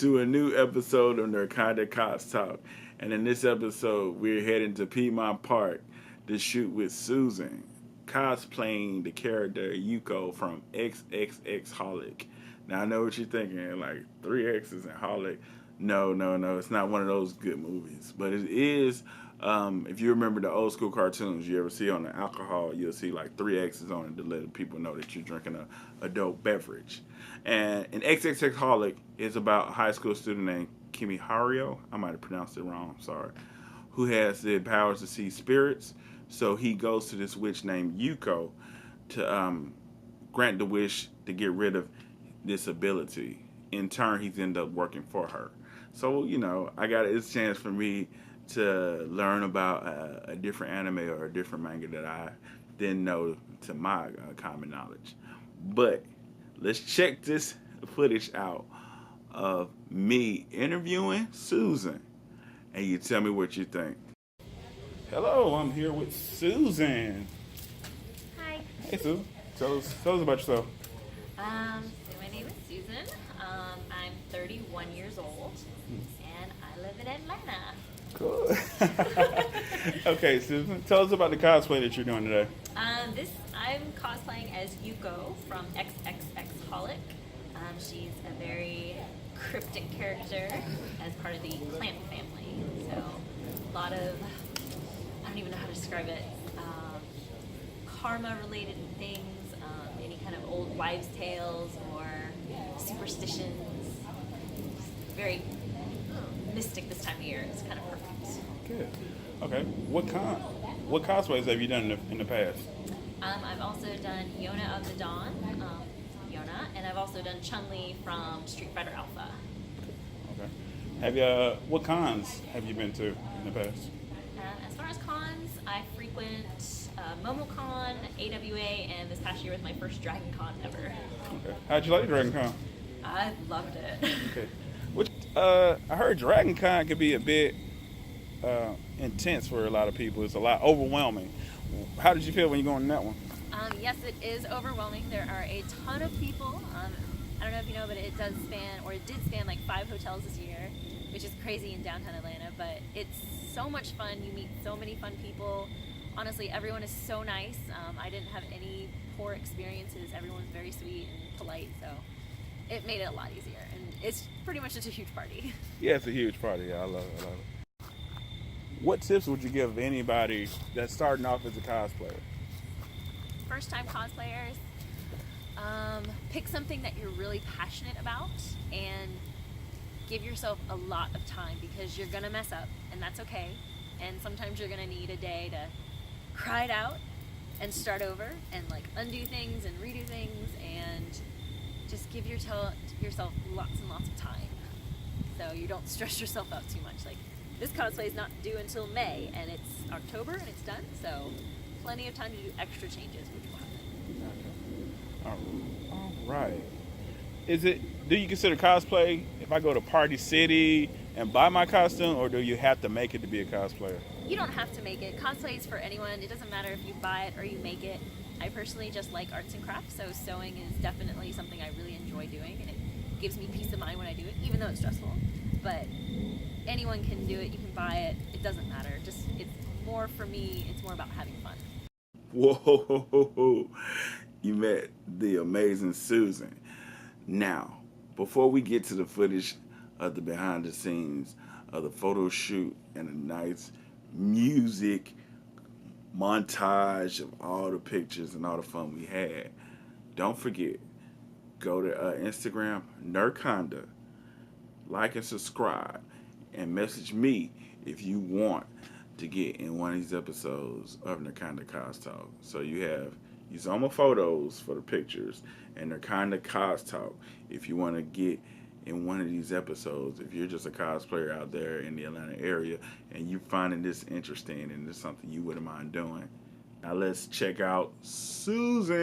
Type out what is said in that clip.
to a new episode of Nerdkanda Cos Talk. And in this episode, we're heading to Piedmont Park to shoot with Susan, cosplaying the character Yuuko from XXXHolic. Now, I know what you're thinking, like 3X's and Holic. No, it's not one of those good movies. But it is, if you remember the old school cartoons, you ever see on the alcohol, you'll see like 3X's on it to let people know that you're drinking a adult beverage. And an XXXHolic is about a high school student named Kimi Hario. I might have pronounced it wrong, sorry. Who has the powers to see spirits. So he goes to this witch named Yuuko to grant the wish to get rid of this ability. In turn, he's ended up working for her. So, I got it's a chance for me to learn about a different anime or a different manga that I didn't know to my common knowledge. But let's check this footage out of me interviewing Susan, and you tell me what you think. Hello, I'm here with Susan. Hi. Hey, Susan. Tell us about yourself. So my name is Susan. I'm 31 years old, and I live in Atlanta. Cool. Okay, Susan, tell us about the cosplay that you're doing today. I'm cosplaying as Yuuko from XXXHolic. She's a very cryptic character as part of the plant family. So a lot of, I don't even know how to describe it, karma-related things, any kind of old wives' tales or superstitions. Very mystic this time of year. It's kind of perfect. Good. Okay. What cosplays have you done in the past? I've also done Yona of the Dawn, Yona, and I've also done Chun-Li from Street Fighter Alpha. Okay. What cons have you been to in the past? As far as cons, I frequent MomoCon, AWA, and this past year was my first Dragon Con ever. Okay. How'd you like Dragon Con? I loved it. Okay. I heard Dragon Con could be a bit intense for a lot of people. It's a lot overwhelming. How did you feel when you go on that one? Yes, it is overwhelming. There are a ton of people. I don't know if you know, but it did span like 5 hotels this year, which is crazy in downtown Atlanta, but it's so much fun. You meet so many fun people. Honestly, everyone is so nice. I didn't have any poor experiences. Everyone's very sweet and polite, so it made it a lot easier. And it's pretty much just a huge party. Yeah, it's a huge party. Yeah, I love it. What tips would you give anybody that's starting off as a cosplayer? First time cosplayers, pick something that you're really passionate about and give yourself a lot of time, because you're gonna mess up and that's okay. And sometimes you're gonna need a day to cry it out and start over and like undo things and redo things, and just give yourself lots and lots of time so you don't stress yourself out too much. Like, this cosplay is not due until May, and it's October and it's done, so plenty of time to do extra changes, which will happen. All right. Do you consider cosplay if I go to Party City and buy my costume, or do you have to make it to be a cosplayer? You don't have to make it. Cosplay is for anyone. It doesn't matter if you buy it or you make it. I personally just like arts and crafts, so sewing is definitely something I really enjoy doing, and it gives me peace of mind when I do it, even though it's stressful. But anyone can do it. You can buy it. It doesn't matter. It's more for me. It's more about having fun. Whoa! You met the amazing Susan. Now, before we get to the footage of the behind the scenes of the photo shoot and a nice music montage of all the pictures and all the fun we had, don't forget, go to Instagram, Nerdkanda, like and subscribe, and message me if you want to get in one of these episodes of Nerdkanda Cos Talk. So you saw my photos for the pictures, and Nerdkanda Cos Talk if you want to get in one of these episodes. If you're just a cosplayer out there in the Atlanta area and you're finding this interesting and it's something you wouldn't mind doing. Now let's check out Susan.